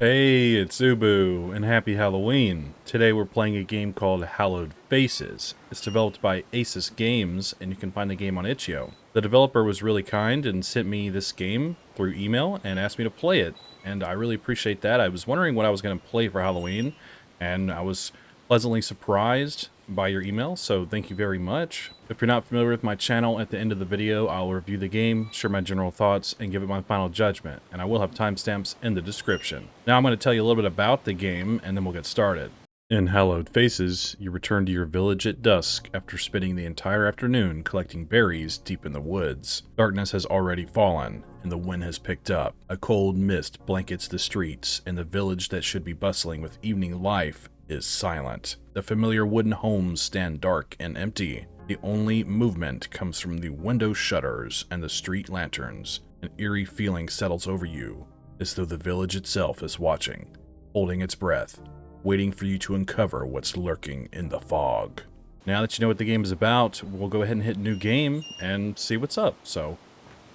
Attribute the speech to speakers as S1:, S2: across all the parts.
S1: Hey, it's Ubu, and happy Halloween. Today we're playing a game called Hallowed Faces. It's developed by Asus Games, and you can find the game on itch.io. The developer was really kind and sent me this game through email and asked me to play it, and I really appreciate that. I was wondering what I was going to play for Halloween, and I was pleasantly surprised by your email, so thank you very much. If you're not familiar with my channel, at the end of the video I'll review the game, share my general thoughts, and give it my final judgment, and I will have timestamps in the description. Now I'm going to tell you a little bit about the game, and then we'll get started. In Hallowed Faces, you return to your village at dusk after spending the entire afternoon collecting berries deep in the woods. Darkness has already fallen, and the wind has picked up. A cold mist blankets the streets, and the village that should be bustling with evening life is silent. The familiar wooden homes stand dark and empty. The only movement comes from the window shutters and the street lanterns. An eerie feeling settles over you, as though the village itself is watching, holding its breath, waiting for you to uncover what's lurking in the fog. Now that you know what the game is about, we'll go ahead and hit new game and see what's up. So,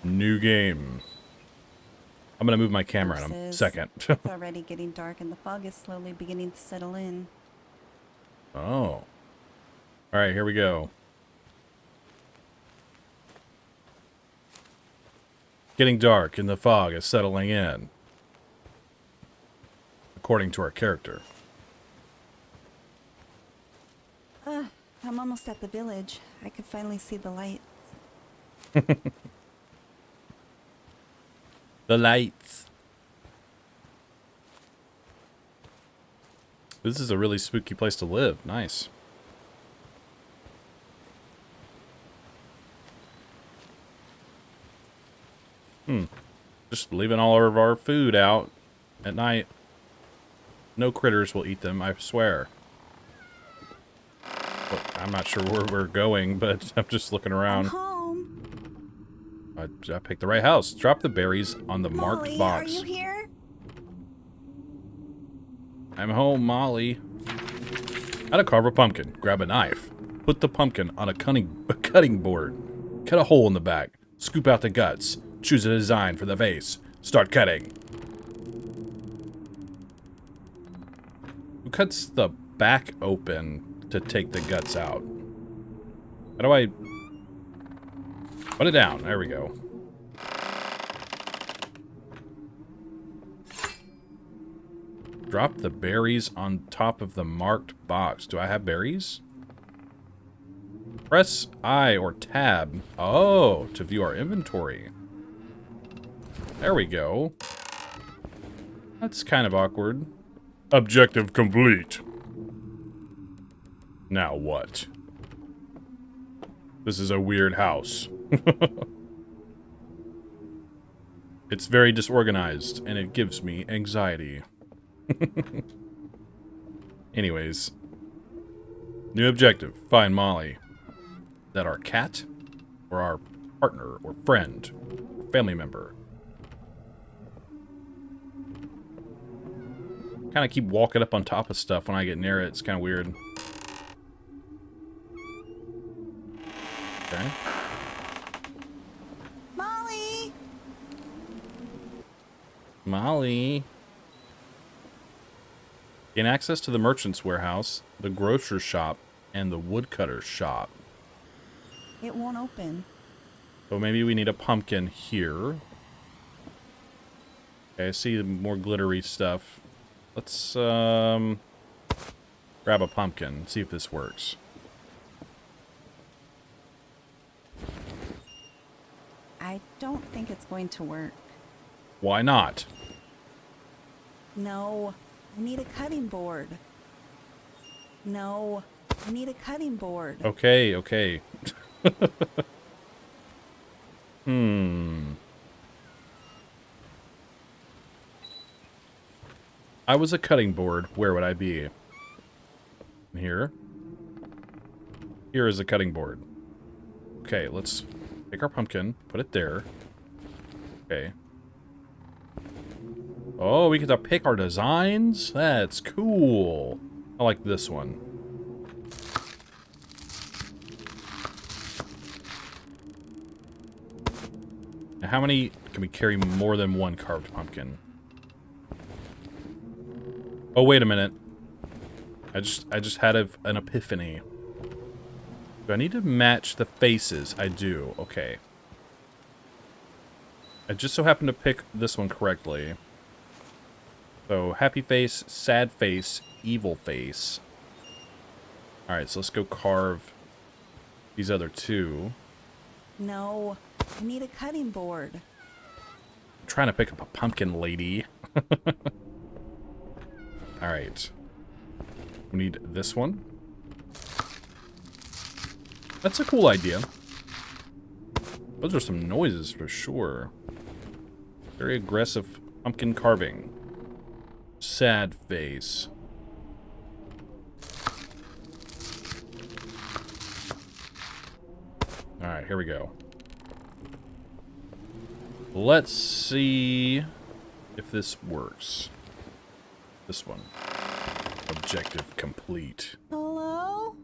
S1: new game. I'm gonna move my camera in a second.
S2: It's already getting dark and the fog is slowly beginning to settle in.
S1: Oh. Alright, here we go. Getting dark and the fog is settling in. According to our character.
S2: I'm almost at the village. I could finally see the lights.
S1: The lights. This is a really spooky place to live. Nice. Just leaving all of our food out at night. No critters will eat them, I swear. Well, I'm not sure where we're going, but I'm just looking around.
S2: I'm home.
S1: I picked the right house. Drop the berries on the marked
S2: Molly,
S1: box.
S2: are you here?
S1: I'm home, Molly. How to carve a pumpkin. Grab a knife. Put the pumpkin on a cutting board. Cut a hole in the back. Scoop out the guts. Choose a design for the face. Start cutting. Who cuts the back open to take the guts out? How do I... Put it down. There we go. Drop the berries on top of the marked box. Do I have berries? Press I or tab. Oh, to view our inventory. There we go. That's kind of awkward. Objective complete. Now what? This is a weird house. It's very disorganized, and it gives me anxiety. Anyways. New objective. Find Molly. Is that our cat? Or our partner? Or friend? Or family member? Kind of keep walking up on top of stuff when I get near it. It's kind of weird. Okay.
S2: Molly!
S1: Molly. Gain access to the merchant's warehouse, the grocer's shop, and the woodcutter's shop.
S2: It won't open.
S1: So maybe we need a pumpkin here. Okay, I see more glittery stuff. Let's grab a pumpkin, see if this works.
S2: I don't think it's going to work.
S1: Why not?
S2: No, I need a cutting board. No, I need a cutting board.
S1: Okay, okay. I was a cutting board. Where would I be? Here. Here is a cutting board. Okay, let's take our pumpkin, put it there. Okay. Oh, we get to pick our designs? That's cool. I like this one. Now, how many can we carry more than one carved pumpkin? Oh, wait a minute. I just had an epiphany. Do I need to match the faces? I do. Okay. I just so happened to pick this one correctly. So, happy face, sad face, evil face. Alright, so let's go carve these other two.
S2: No, I need a cutting board.
S1: I'm trying to pick up a pumpkin lady. Alright. We need this one. That's a cool idea. Those are some noises for sure. Very aggressive pumpkin carving. Sad face. Alright, here we go. Let's see if this works. This one. Objective complete.
S2: Hello?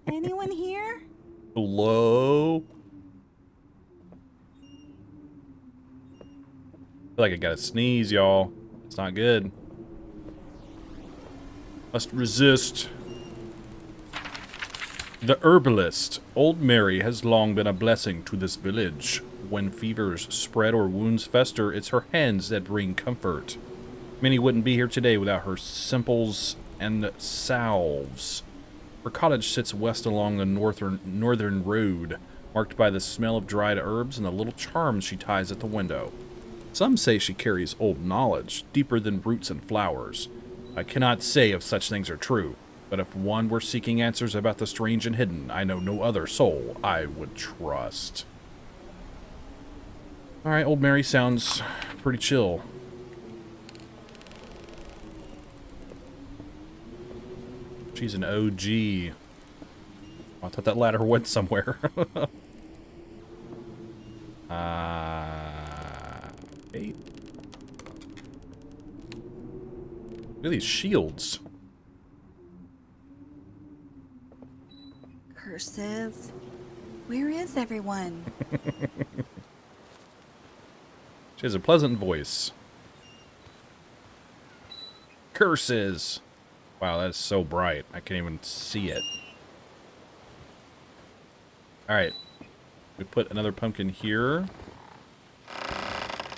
S2: Anyone here?
S1: Hello? I feel like I gotta sneeze, y'all. It's not good. Must resist. The herbalist. Old Mary has long been a blessing to this village. When fevers spread or wounds fester, it's her hands that bring comfort. Many wouldn't be here today without her simples and salves. Her cottage sits west along the northern road, marked by the smell of dried herbs and the little charms she ties at the window. Some say she carries old knowledge, deeper than roots and flowers. I cannot say if such things are true, but if one were seeking answers about the strange and hidden, I know no other soul I would trust. Alright, Old Mary sounds pretty chill. She's an OG. I thought that ladder went somewhere. Okay. Look at these shields.
S2: Curses. Where is everyone?
S1: She has a pleasant voice. Curses. Wow, that's so bright. I can't even see it. Alright. We put another pumpkin here.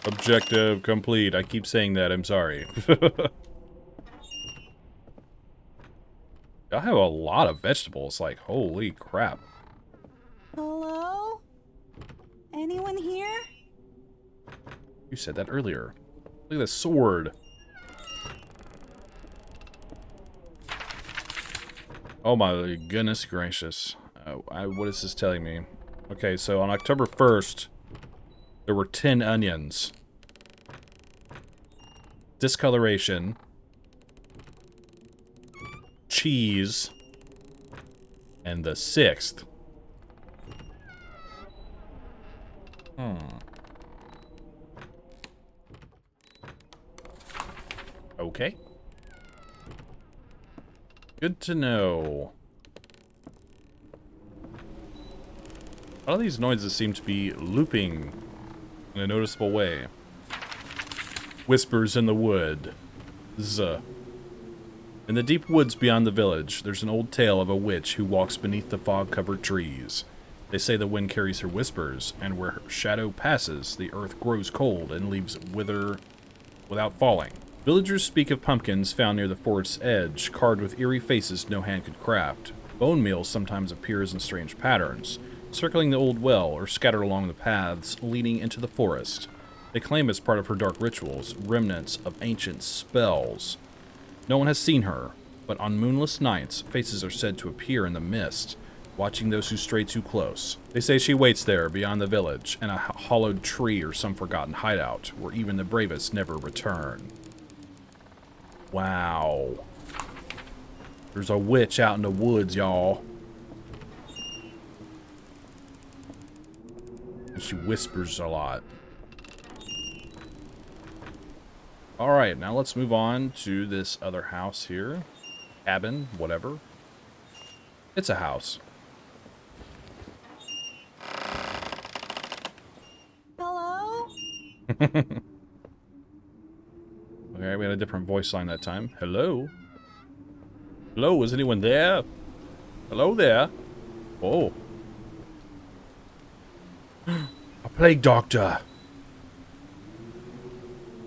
S1: Objective complete. I keep saying that. I'm sorry. I have a lot of vegetables. Like, holy crap.
S2: Hello? Anyone here?
S1: You said that earlier. Look at this sword. Oh my goodness gracious. What is this telling me? Okay, so on October 1st, there were 10 onions. Discoloration. Cheese. And the 6th. Okay. Good to know. A lot of these noises seem to be looping in a noticeable way. Whispers in the wood. Zuh. In the deep woods beyond the village, there's an old tale of a witch who walks beneath the fog-covered trees. They say the wind carries her whispers, and where her shadow passes, the earth grows cold and leaves wither without falling. Villagers speak of pumpkins found near the forest's edge, carved with eerie faces no hand could craft. Bone meal sometimes appears in strange patterns, circling the old well or scattered along the paths leading into the forest. They claim as part of her dark rituals, remnants of ancient spells. No one has seen her, but on moonless nights, faces are said to appear in the mist, watching those who stray too close. They say she waits there, beyond the village, in a hollowed tree or some forgotten hideout, where even the bravest never return. Wow. There's a witch out in the woods, y'all. And she whispers a lot. Alright, now let's move on to this other house here. Cabin, whatever. It's a house.
S2: Hello?
S1: Okay, we had a different voice line that time. Hello? Hello, is anyone there? Hello there? Oh. A plague doctor.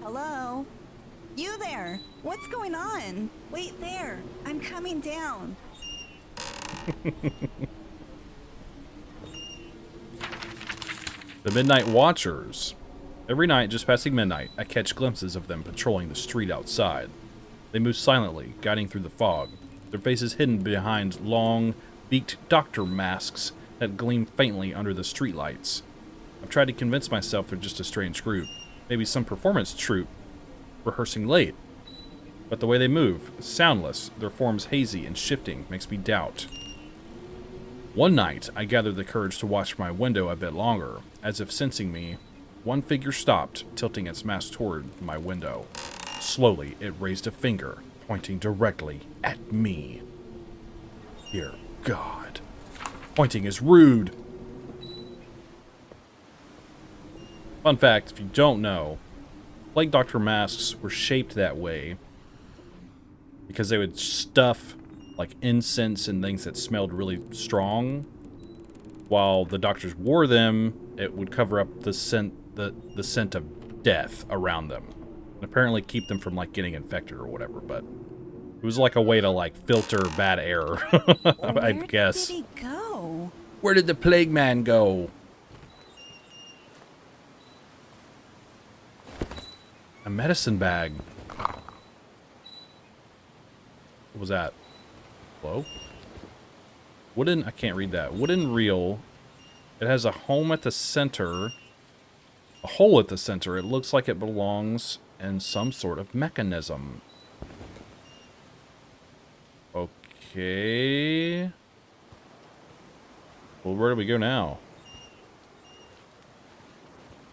S2: Hello? You there? What's going on? Wait there. I'm coming down.
S1: The Midnight Watchers. Every night, just passing midnight, I catch glimpses of them patrolling the street outside. They move silently, guiding through the fog, their faces hidden behind long, beaked doctor masks that gleam faintly under the streetlights. I've tried to convince myself they're just a strange group, maybe some performance troupe, rehearsing late. But the way they move, soundless, their forms hazy and shifting, makes me doubt. One night, I gathered the courage to watch my window a bit longer. As if sensing me, one figure stopped, tilting its mask toward my window. Slowly, it raised a finger, pointing directly at me. Dear God. Pointing is rude. Fun fact, if you don't know, Plague Doctor masks were shaped that way because they would stuff like incense and things that smelled really strong. While the doctors wore them, it would cover up the scent scent of death around them. And apparently keep them from like getting infected or whatever, but it was like a way to like filter bad air, I guess.
S2: Where did he go?
S1: Where did the plague man go? A medicine bag. What was that? Hello? Wooden, I can't read that. Wooden reel. It has a home at the center. A hole at the center. It looks like it belongs in some sort of mechanism. Okay. Well, where do we go now?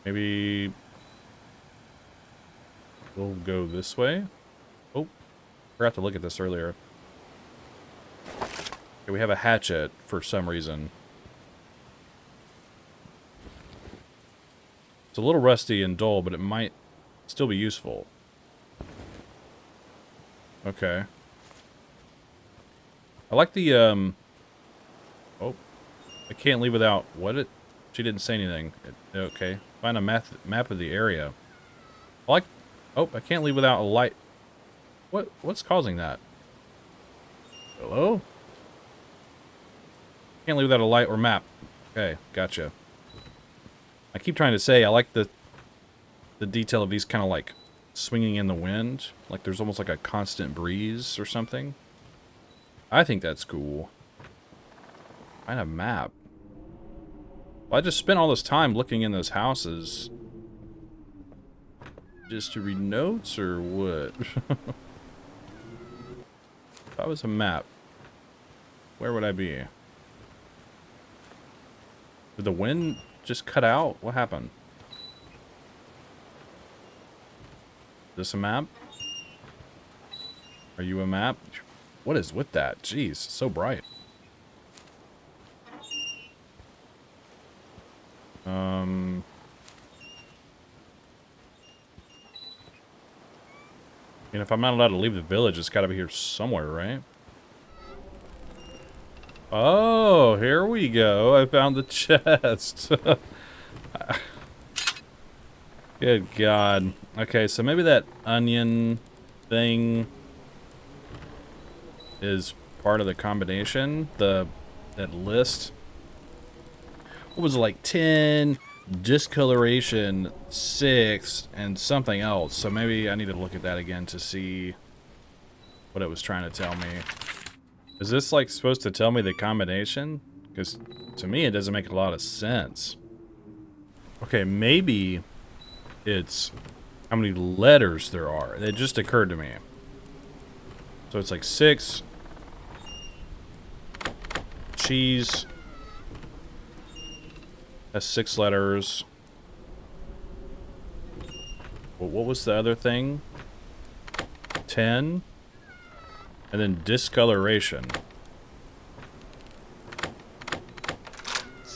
S1: Maybe we'll go this way. Oh, forgot to look at this earlier. Okay, we have a hatchet for some reason. It's a little rusty and dull, but it might still be useful. Okay. I like the, oh. I can't leave without, she didn't say anything. Okay. Find a map of the area. I like, oh, I can't leave without a light. What's causing that? Hello? Can't leave without a light or map. Okay, gotcha. I keep trying to say I like the detail of these kind of like swinging in the wind. Like there's almost like a constant breeze or something. I think that's cool. Find a map. Well, I just spent all this time looking in those houses. Just to read notes or what? That was a map. Where would I be? Did the wind just cut out? What happened? Is this a map? Are you a map? What is with that? Jeez, so bright. And if I'm not allowed to leave the village, it's got to be here somewhere, right? Oh, here we go. I found the chest. Good God. Okay, so maybe that onion thing is part of the combination. That list. What was it, like 10, discoloration, 6, and something else. So maybe I need to look at that again to see what it was trying to tell me. Is this like supposed to tell me the combination? Because to me it doesn't make a lot of sense. Okay, maybe it's how many letters there are. It just occurred to me. So it's like 6. Cheese has 6 letters. Well, what was the other thing? 10. And then discoloration.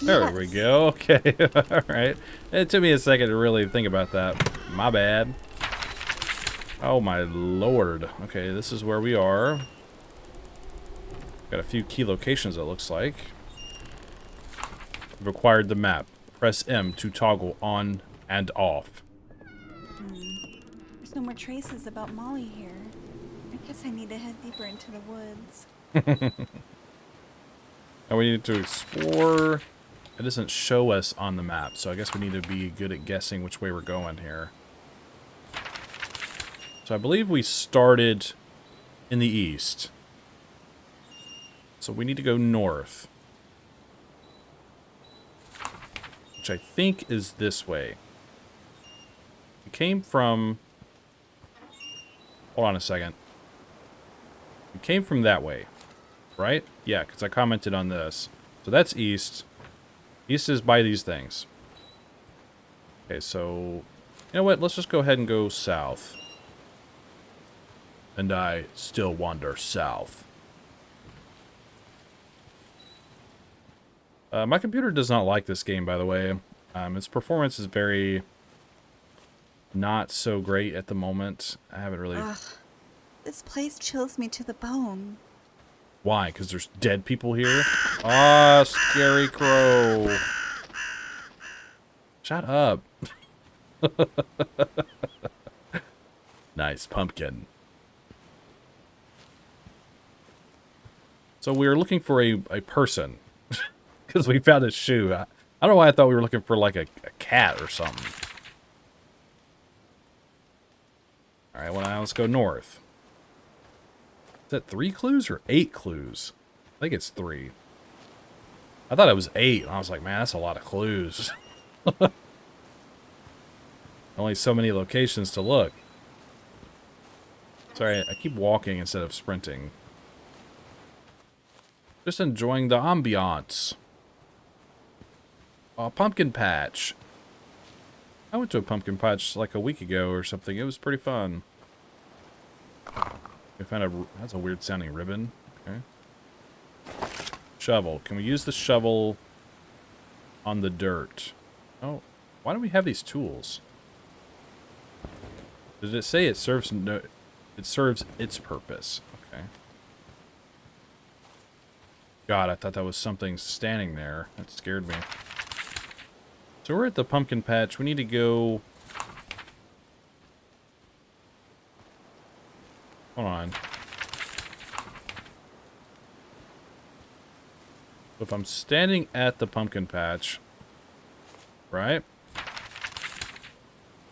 S1: There we go. Okay. Alright. It took me a second to really think about that. My bad. Oh my lord. Okay, this is where we are. Got a few key locations, it looks like. We've acquired the map. Press M to toggle on and off.
S2: There's no more traces about Molly here. I guess I need to head deeper into the woods.
S1: Now we need to explore. It doesn't show us on the map, so I guess we need to be good at guessing which way we're going here. So I believe we started in the east. So we need to go north. Which I think is this way. We came from... Hold on a second. We came from that way, right? Yeah, because I commented on this. So that's east. East is by these things. Okay, so... You know what? Let's just go ahead and go south. And I still wander south. My computer does not like this game, by the way. Its performance is very... not so great at the moment. I haven't really...
S2: Ugh. This place chills me to the bone.
S1: Why? Because there's dead people here? Ah, scary crow. Shut up. Nice pumpkin. So we were looking for a person. Because we found a shoe. I don't know why I thought we were looking for like a cat or something. Alright, well now let's go north. Is that 3 clues or 8 clues? I think it's 3. I thought it was 8. And I was like, man, that's a lot of clues. Only so many locations to look. Sorry, I keep walking instead of sprinting. Just enjoying the ambiance. Oh, pumpkin patch. I went to a pumpkin patch like a week ago or something. It was pretty fun. We found a... That's a weird sounding ribbon. Okay. Shovel. Can we use the shovel on the dirt? Oh, why do we have these tools? Did it say it serves no... It serves its purpose. Okay. God, I thought that was something standing there. That scared me. So we're at the pumpkin patch. We need to go... Hold on. If I'm standing at the pumpkin patch, right?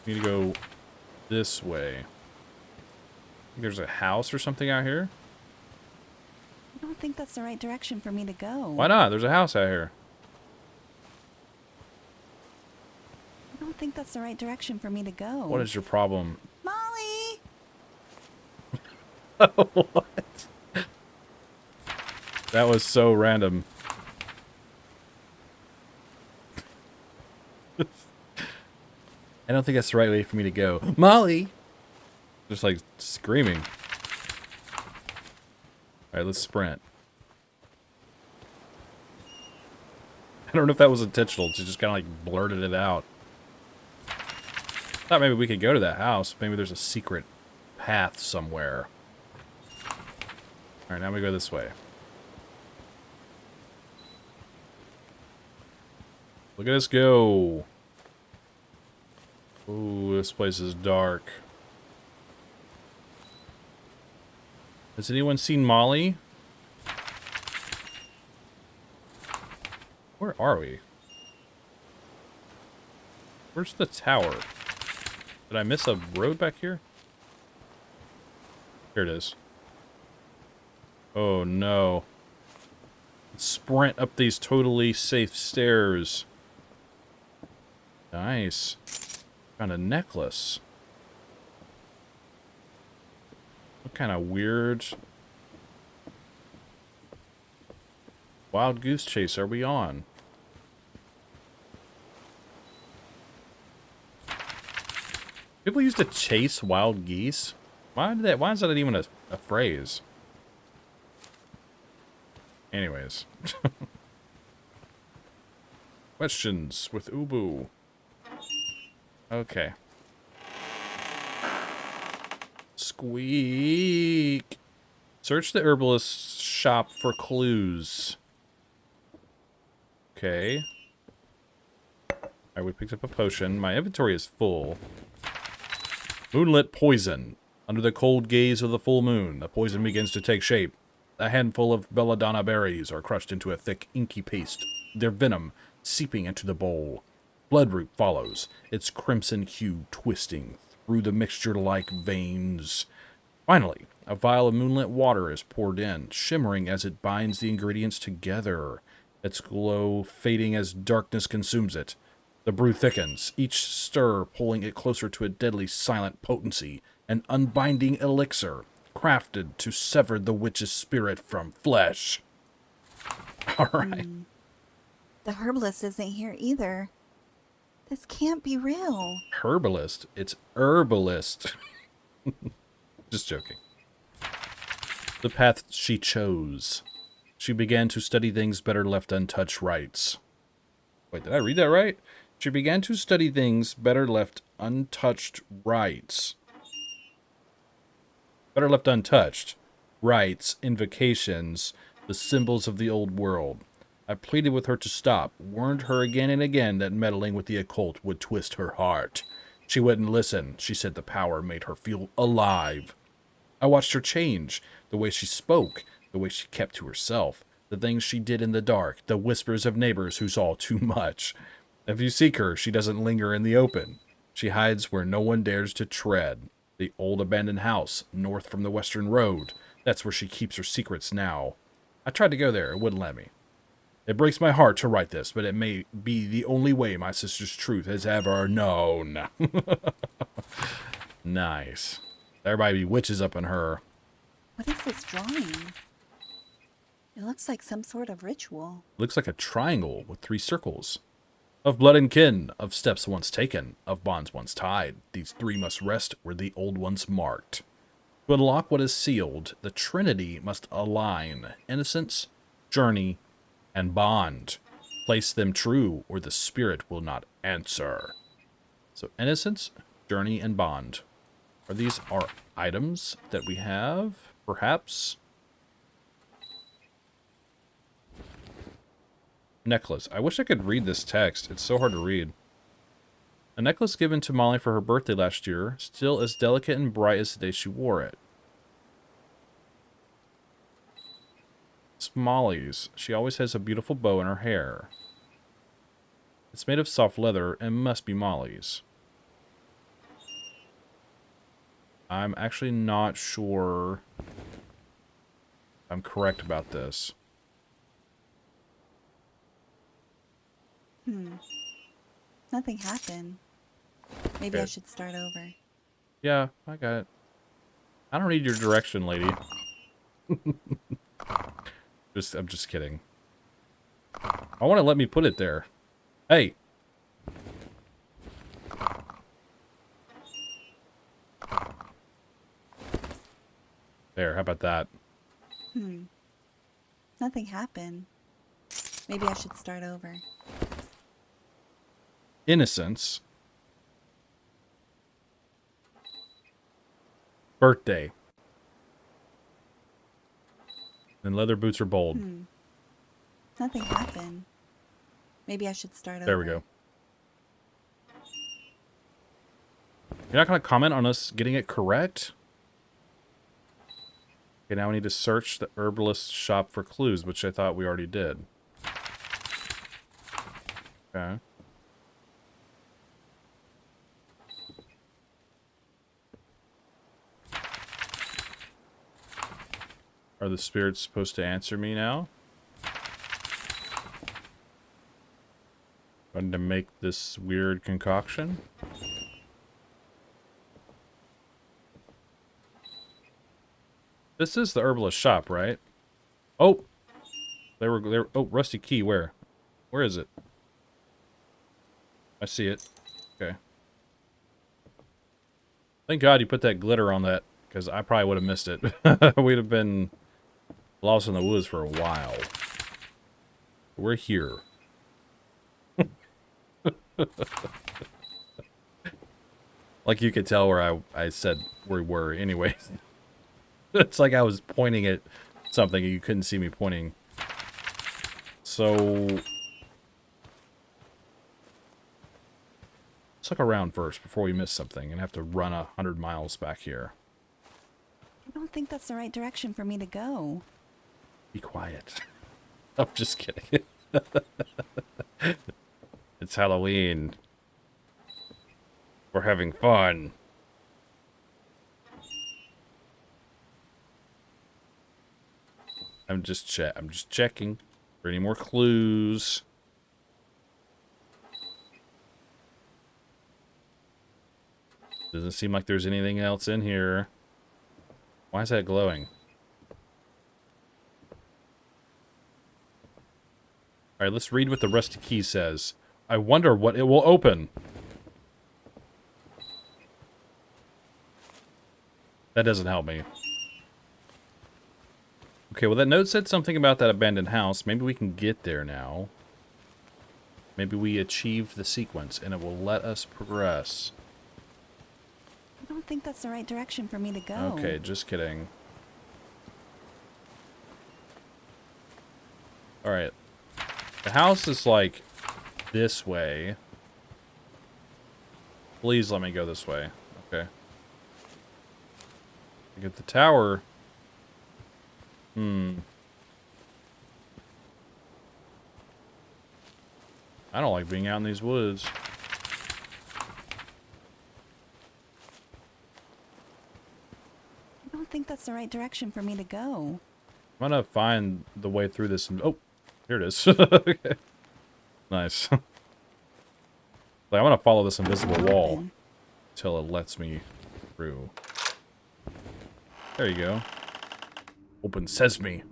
S1: We need to go this way. There's a house or something out here.
S2: I don't think that's the right direction for me to go.
S1: Why not? There's a house out here.
S2: I don't think that's the right direction for me to go.
S1: What is your problem?
S2: Molly!
S1: What? That was so random. I don't think that's the right way for me to go. Molly! Just like screaming. Alright, let's sprint. I don't know if that was intentional. She just kind of like blurted it out. Thought maybe we could go to that house. Maybe there's a secret path somewhere. Alright, now we go this way. Look at us go. Ooh, this place is dark. Has anyone seen Molly? Where are we? Where's the tower? Did I miss a road back here? Here it is. Oh no. Sprint up these totally safe stairs. Nice. Found a necklace. What kind of weird wild goose chase are we on? People used to chase wild geese? Why is that even a phrase? Anyways. Questions with Ubu. Okay. Squeak. Search the herbalist's shop for clues. Okay. Alright, we picked up a potion. My inventory is full. Moonlit poison. Under the cold gaze of the full moon, the poison begins to take shape. A handful of belladonna berries are crushed into a thick, inky paste, their venom seeping into the bowl. Bloodroot follows, its crimson hue twisting through the mixture-like veins. Finally, a vial of moonlit water is poured in, shimmering as it binds the ingredients together, its glow fading as darkness consumes it. The brew thickens, each stir pulling it closer to a deadly silent potency, an unbinding elixir, crafted to sever the witch's spirit from flesh. All right.
S2: The herbalist isn't here either. This can't be real.
S1: Herbalist? It's herbalist. Just joking. The path she chose. She began to study things better left untouched rights. Wait, did I read that right? She began to study things better left untouched rights. Better left untouched. Rites, invocations, the symbols of the old world. I pleaded with her to stop, warned her again and again that meddling with the occult would twist her heart. She wouldn't listen. She said the power made her feel alive. I watched her change, the way she spoke, the way she kept to herself, the things she did in the dark, the whispers of neighbors who saw too much. If you seek her, she doesn't linger in the open. She hides where no one dares to tread. The old abandoned house, north from the western road. That's where she keeps her secrets now. I tried to go there. It wouldn't let me. It breaks my heart to write this, but it may be the only way my sister's truth has ever known. Nice. There might be witches up in her.
S2: What is this drawing? It looks like some sort of ritual.
S1: Looks like a triangle with 3 circles. Of blood and kin, of steps once taken, of bonds once tied, these 3 must rest where the old ones marked. To unlock what is sealed, the Trinity must align innocence, journey, and bond. Place them true, or the spirit will not answer. So innocence, journey, and bond. Are these our items that we have? Perhaps? Necklace. I wish I could read this text. It's so hard to read. A necklace given to Molly for her birthday last year, still as delicate and bright as the day she wore it. It's Molly's. She always has a beautiful bow in her hair. It's made of soft leather and must be Molly's. I'm actually not sure I'm correct about this.
S2: Nothing happened. Maybe I should start over.
S1: Yeah, I got it. I don't need your direction, lady. I'm just kidding. I want to let me put it there. Hey. There, how about that?
S2: Nothing happened. Maybe I should start over.
S1: Innocence. Birthday. And leather boots are bold.
S2: Nothing happened. Maybe I should start over.
S1: There we go. You're not going to comment on us getting it correct? Okay, now we need to search the herbalist's shop for clues, which I thought we already did. Okay. Are the spirits supposed to answer me now? Going to make this weird concoction? This is the herbalist shop, right? Oh! Oh, rusty key, where? Where is it? I see it. Okay. Thank God you put that glitter on that, because I probably would have missed it. We'd have been lost in the woods for a while. We're here. Like you could tell where I said we were anyway. It's like I was pointing at something and you couldn't see me pointing. So let's look around first before we miss something and have to run 100 miles back here.
S2: I don't think that's the right direction for me to go.
S1: Be quiet. I'm just kidding. It's Halloween. We're having fun. I'm just checking for any more clues. Doesn't seem like there's anything else in here. Why is that glowing? Alright, let's read what the rusty key says. I wonder what it will open. That doesn't help me. Okay, well that note said something about that abandoned house. Maybe we can get there now. Maybe we achieved the sequence and it will let us progress.
S2: I don't think that's the right direction for me to go.
S1: Okay, just kidding. Alright. The house is like this way. Please let me go this way. Okay. I get the tower. I don't like being out in these woods.
S2: I don't think that's the right direction for me to go.
S1: I'm gonna find the way through this. Oh, here it is. Okay. Nice. Like, I'm gonna follow this invisible wall until it lets me through. There you go. Open sesame.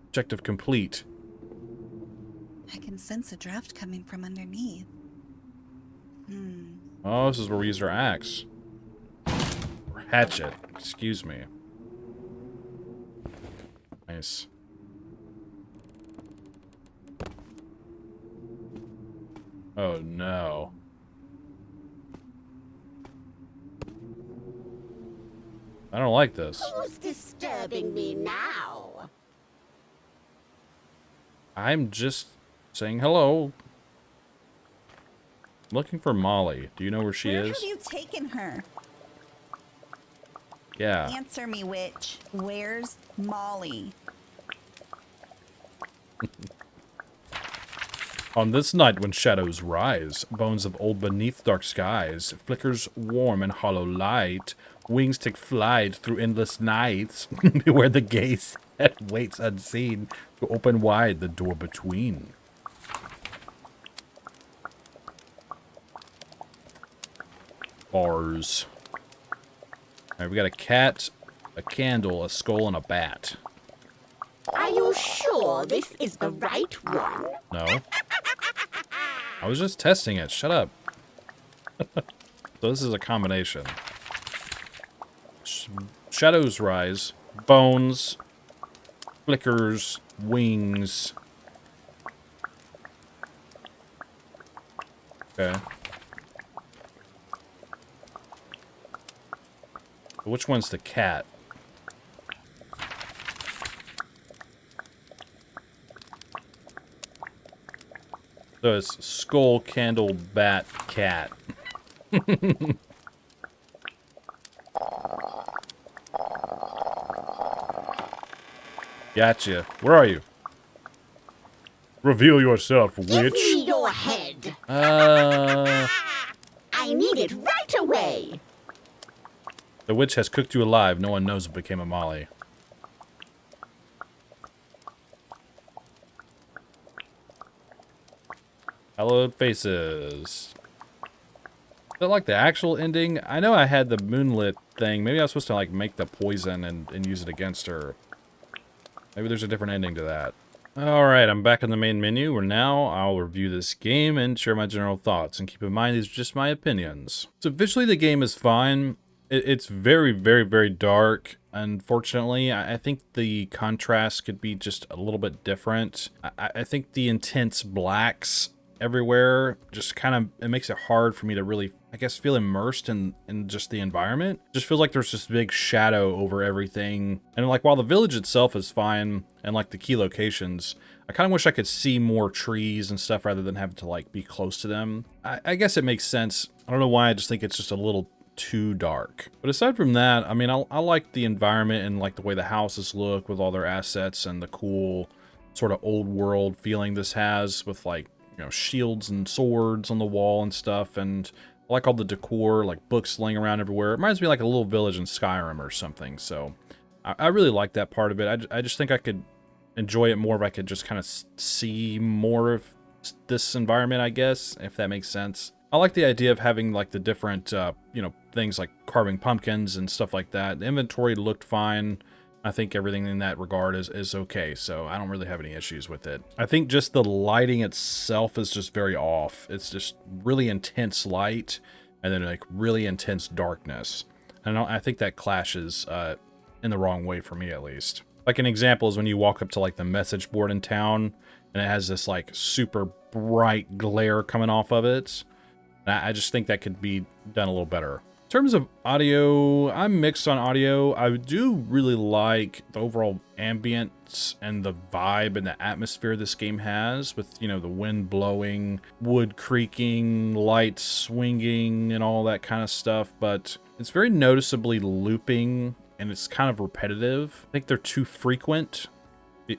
S1: Objective complete.
S2: I can sense a draft coming from underneath.
S1: Oh, this is where we use our axe. Or hatchet. Excuse me. Nice. Oh no. I don't like this.
S3: Who's disturbing me now?
S1: I'm just saying hello. Looking for Molly. Do you know where she
S2: Where
S1: is?
S2: have you taken her?
S1: Yeah.
S2: Answer me, witch. Where's Molly?
S1: On this night when shadows rise, bones of old beneath dark skies, flickers warm and hollow light, wings take flight through endless nights, where the gaze that waits unseen to open wide the door between. Bars. Alright, we got a cat, a candle, a skull, and a bat.
S3: Are you sure this is the right one?
S1: No. I was just testing it. Shut up. So this is a combination. Shadows rise. Bones. Flickers. Wings. Okay. Which one's the cat? So it's skull, candle, bat, cat. Gotcha. Where are you? Reveal yourself,
S3: Give
S1: witch.
S3: me your head.
S1: Uh,
S3: I need it right away.
S1: the witch has cooked you alive. No one knows it became a Molly. Hallowed Faces. Is that like the actual ending? I know I had the moonlit thing. Maybe I was supposed to like make the poison and use it against her. Maybe there's a different ending to that. Alright, I'm back in the main menu where now I'll review this game and share my general thoughts. And keep in mind, these are just my opinions. So visually the game is fine. It's very, very, very dark. Unfortunately, I think the contrast could be just a little bit different. I think the intense blacks everywhere just kind of, it makes it hard for me to really, I guess, feel immersed in just the environment. It just feels like there's this big shadow over everything. And like, while the village itself is fine and like the key locations, I kind of wish I could see more trees and stuff rather than having to like be close to them. I guess it makes sense. I don't know why, I just think it's just a little too dark. But aside from that, I mean, I like the environment and like the way the houses look with all their assets and the cool sort of old world feeling this has with like, you know, shields and swords on the wall and stuff. And I like all the decor, like books laying around everywhere. It reminds me like a little village in Skyrim or something. So I really like that part of it. I just think I could enjoy it more if I could just kind of see more of this environment, I guess, if that makes sense. I like the idea of having like the different, you know, things like carving pumpkins and stuff like that. The inventory looked fine. I think everything in that regard is okay, so I don't really have any issues with it. I think just the lighting itself is just very off. It's just really intense light and then like really intense darkness. And I think that clashes in the wrong way for me, at least. Like an example is when you walk up to like the message board in town and it has this like super bright glare coming off of it. And I just think that could be done a little better. In terms of audio, I'm mixed on audio. I do really like the overall ambience and the vibe and the atmosphere this game has with, you know, the wind blowing, wood creaking, lights swinging, and all that kind of stuff. But it's very noticeably looping and it's kind of repetitive. I think they're too frequent,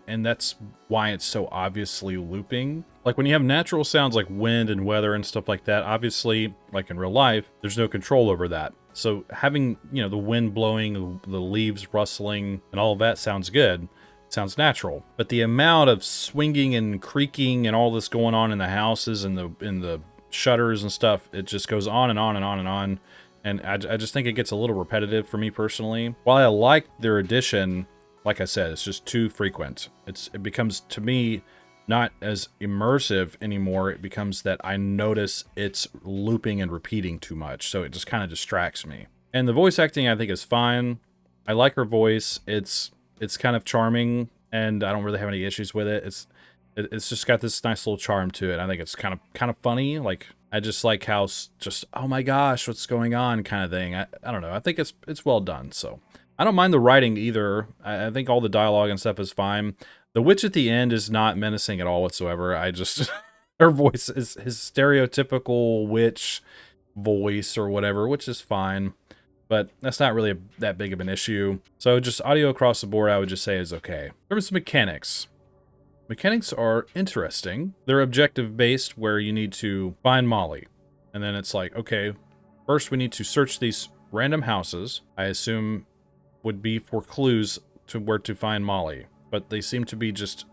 S1: and that's why it's so obviously looping. Like when you have natural sounds like wind and weather and stuff like that, obviously, like in real life, there's no control over that. So having, you know, the wind blowing, the leaves rustling, and all of that sounds good. It sounds natural. But the amount of swinging and creaking and all this going on in the houses and the shutters and stuff, it just goes on and on and on and on. And I just think it gets a little repetitive for me personally. While I like their addition, like I said, it's just too frequent. It becomes, to me, not as immersive anymore. It becomes that I notice it's looping and repeating too much, so it just kind of distracts me. And the voice acting, I think, is fine. I like her voice. It's kind of charming, and I don't really have any issues with it. It's just got this nice little charm to it. I think it's kind of funny. Like, I just like how just, oh my gosh, what's going on kind of thing. I don't know. I think it's well done. So I don't mind the writing either. I think all the dialogue and stuff is fine. The witch at the end is not menacing at all whatsoever. I just, her voice is his stereotypical witch voice or whatever, which is fine. But that's not really that big of an issue. So just audio across the board, I would just say is okay. In terms of mechanics. Mechanics are interesting. They're objective-based, where you need to find Molly. And then it's like, okay, first we need to search these random houses. I assume would be for clues to where to find Molly. But they seem to be just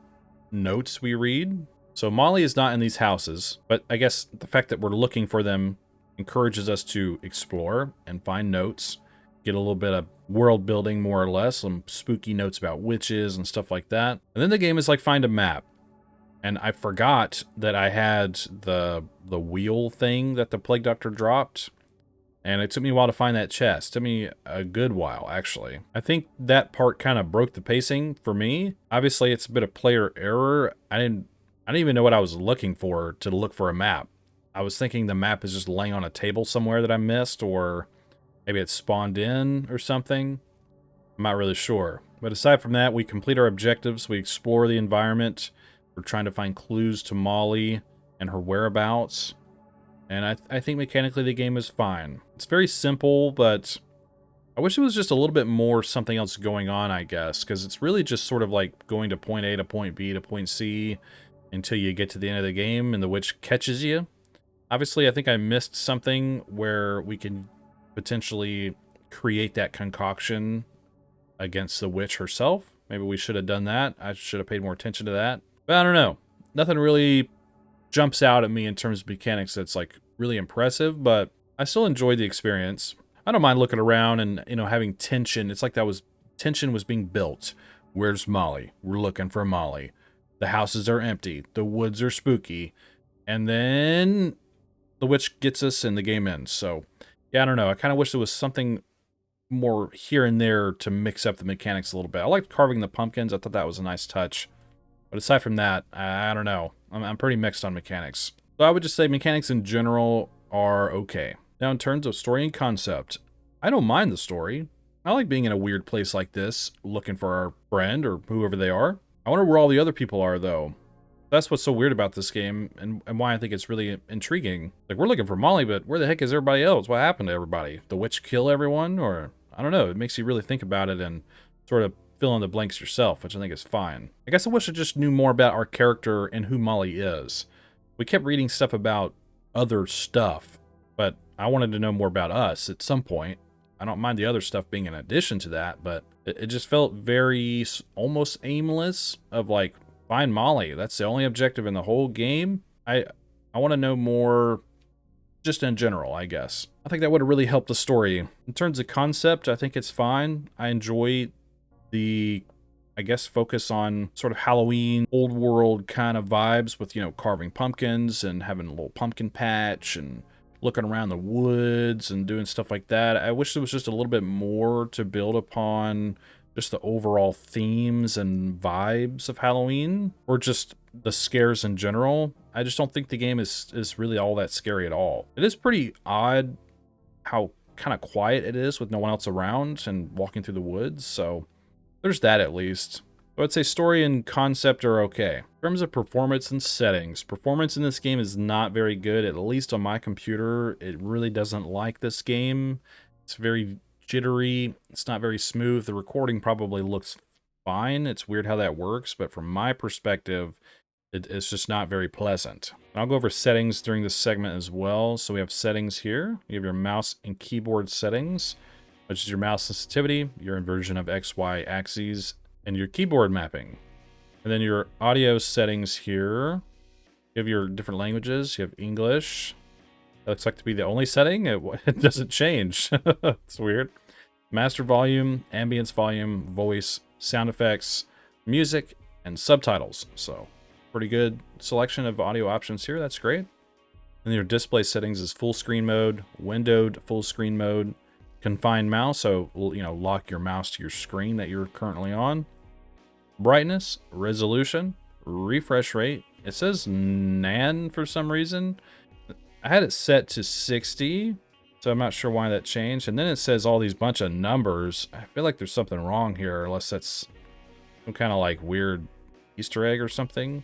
S1: notes we read. So Molly is not in these houses, but I guess the fact that we're looking for them encourages us to explore and find notes, get a little bit of world building, more or less, some spooky notes about witches and stuff like that. And then the game is like find a map. And I forgot that I had the wheel thing that the Plague Doctor dropped. And it took me a while to find that chest. It took me a good while, actually. I think that part kind of broke the pacing for me. Obviously, it's a bit of player error. I didn't even know what I was looking for to look for a map. I was thinking the map is just laying on a table somewhere that I missed, or maybe it spawned in or something. I'm not really sure. But aside from that, we complete our objectives. We explore the environment. We're trying to find clues to Molly and her whereabouts. And I think mechanically the game is fine. It's very simple, but I wish it was just a little bit more something else going on, I guess. Because it's really just sort of like going to point A to point B to point C until you get to the end of the game and the witch catches you. Obviously, I think I missed something where we can potentially create that concoction against the witch herself. Maybe we should have done that. I should have paid more attention to that. But I don't know. Nothing really jumps out at me in terms of mechanics that's like really impressive, but I still enjoyed the experience. I don't mind looking around and, you know, having tension. It's like tension was being built. Where's Molly? We're looking for Molly. The houses are empty. The woods are spooky. And then the witch gets us and the game ends. So yeah, I don't know. I kind of wish there was something more here and there to mix up the mechanics a little bit. I liked carving the pumpkins. I thought that was a nice touch. But aside from that, I don't know. I'm pretty mixed on mechanics. So I would just say mechanics in general are okay. Now in terms of story and concept, I don't mind the story. I like being in a weird place like this, looking for our friend or whoever they are. I wonder where all the other people are though. That's what's so weird about this game and why I think it's really intriguing. Like, we're looking for Molly, but where the heck is everybody else? What happened to everybody? The witch kill everyone? Or, I don't know. It makes you really think about it and sort of fill in the blanks yourself, which I think is fine. I guess I wish I just knew more about our character and who Molly is. We kept reading stuff about other stuff, but I wanted to know more about us at some point. I don't mind the other stuff being in addition to that, but it just felt very almost aimless of like, find Molly. That's the only objective in the whole game. I want to know more just in general, I guess. I think that would have really helped the story. In terms of concept, I think it's fine. I enjoy the, I guess, focus on sort of Halloween, old world kind of vibes with, you know, carving pumpkins and having a little pumpkin patch and looking around the woods and doing stuff like that. I wish there was just a little bit more to build upon just the overall themes and vibes of Halloween, or just the scares in general. I just don't think the game is really all that scary at all. It is pretty odd how kind of quiet it is with no one else around and walking through the woods, so there's that at least. So I'd say story and concept are okay. In terms of performance and settings, performance in this game is not very good, at least on my computer. It really doesn't like this game. It's very jittery. It's not very smooth. The recording probably looks fine. It's weird how that works, but from my perspective, it's just not very pleasant. I'll go over settings during this segment as well. So we have settings here. You have your mouse and keyboard settings, which is your mouse sensitivity, your inversion of XY axes, and your keyboard mapping. And then your audio settings here. You have your different languages. You have English. That looks like to be the only setting. It doesn't change. It's weird. Master volume, ambience volume, voice, sound effects, music, and subtitles. So pretty good selection of audio options here. That's great. And your display settings is full screen mode, windowed full screen mode, confined mouse. So, you know, lock your mouse to your screen that you're currently on. Brightness, resolution, refresh rate. It says NAN for some reason. I had it set to 60, so I'm not sure why that changed. And then it says all these bunch of numbers. I feel like there's something wrong here, unless that's some kind of like weird Easter egg or something.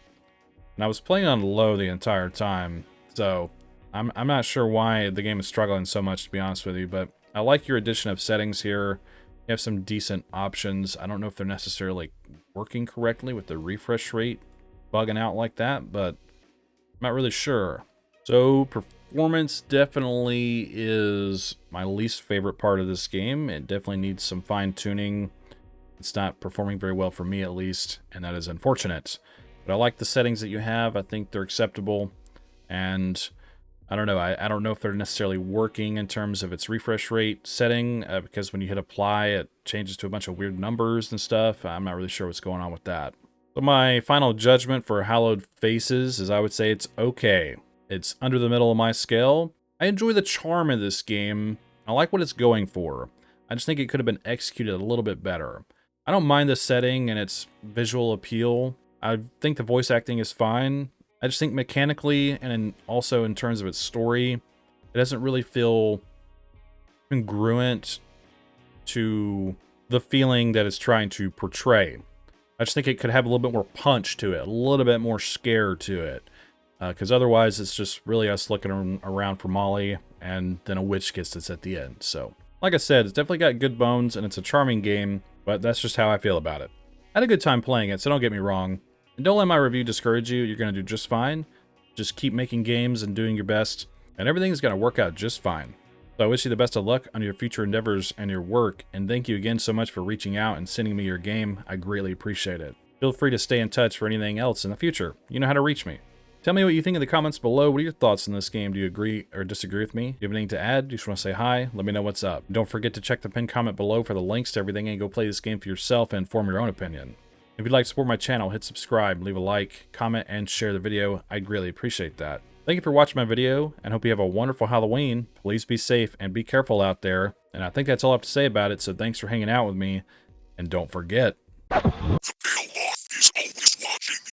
S1: And I was playing on low the entire time, so I'm not sure why the game is struggling so much, to be honest with you. But I like your addition of settings here. You have some decent options. I don't know if they're necessarily working correctly with the refresh rate bugging out like that, but I'm not really sure. So performance definitely is my least favorite part of this game. It definitely needs some fine tuning. It's not performing very well for me, at least, and that is unfortunate. But I like the settings that you have. I think they're acceptable, and I don't know. I don't know if they're necessarily working in terms of its refresh rate setting, because when you hit apply, it changes to a bunch of weird numbers and stuff. I'm not really sure what's going on with that. So my final judgment for Hallowed Faces is I would say it's okay. It's under the middle of my scale. I enjoy the charm of this game. I like what it's going for. I just think it could have been executed a little bit better. I don't mind the setting and its visual appeal. I think the voice acting is fine. I just think mechanically and also in terms of its story, it doesn't really feel congruent to the feeling that it's trying to portray. I just think it could have a little bit more punch to it, a little bit more scare to it. Because otherwise it's just really us looking around for Molly, and then a witch gets us at the end. So, like I said, it's definitely got good bones, and it's a charming game, but that's just how I feel about it. I had a good time playing it, so don't get me wrong. And don't let my review discourage you. You're going to do just fine. Just keep making games and doing your best, and everything's going to work out just fine. So I wish you the best of luck on your future endeavors and your work, and thank you again so much for reaching out and sending me your game. I greatly appreciate it. Feel free to stay in touch for anything else in the future. You know how to reach me. Tell me what you think in the comments below. What are your thoughts on this game? Do you agree or disagree with me? Do you have anything to add? Do you just want to say hi? Let me know what's up. Don't forget to check the pinned comment below for the links to everything and go play this game for yourself and form your own opinion. If you'd like to support my channel, hit subscribe, leave a like, comment, and share the video. I'd greatly appreciate that. Thank you for watching my video, and hope you have a wonderful Halloween. Please be safe and be careful out there. And I think that's all I have to say about it, so thanks for hanging out with me. And don't forget...
S4: The pale moth is always watching.